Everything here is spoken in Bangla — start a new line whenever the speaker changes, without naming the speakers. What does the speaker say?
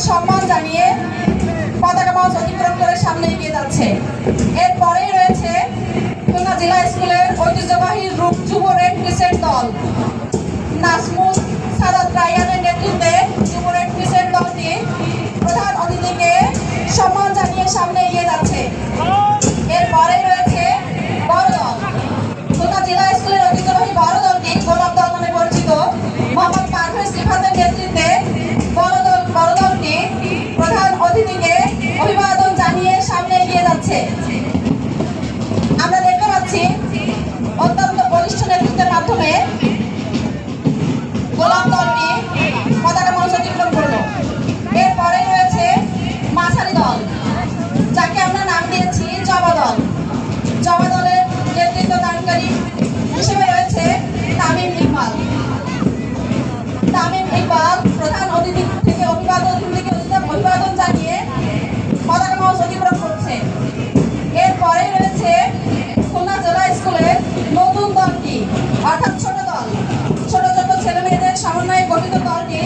সম্মান জানিয়ে পতাকা মঞ্চ অতিক্রম করে সামনে এগিয়ে যাচ্ছে। এরপরেই রয়েছে খুলনা জেলা স্কুলের ঐতিহ্যবাহী যুব রেড ক্রিসেন্ট দল। নাজমুল সাদাত রায়হানের নেতৃত্বে যুব রেড ক্রিসেন্ট দলটি প্রধান অতিথিকে সম্মান জানিয়ে সামনে এগিয়ে যাচ্ছে। এরপরেই রয়েছে বড় দল। খুলনা জেলা স্কুলের ঐতিহ্যবাহী বড় দলটি গোলাপ দল নামে পরিচিত। মোহাম্মদ পারভেজ রিফাতের নেতৃত্বে বড় দলটি প্রধান অতিথিকে অভিবাদন জানিয়ে সামনে এগিয়ে যাচ্ছে। আমরা দেখতে পাচ্ছি অত্যন্ত বলিষ্ঠ নেতৃত্বের মাধ্যমে গোলাপ দলটি পতাকা মঞ্চ অতিক্রম করলো। এরপরে রয়েছে মাঝারি দল, যাকে আমরা নাম দিয়েছি জবা দল। জবা দলের নেতৃত্ব দানকারী হিসেবে রয়েছে তামিম ইকবাল। প্রধান অতিথি থেকে অভিবাদন জানিয়ে পতাকা মঞ্চ অতিক্রম করছে। এরপরে রয়েছে খুলনা জেলা স্কুলের নতুন দলটি, অর্থাৎ ছোট দল। ছোট ছোট ছেলে মেয়েদের সমন্বয়ে গঠিত দলটি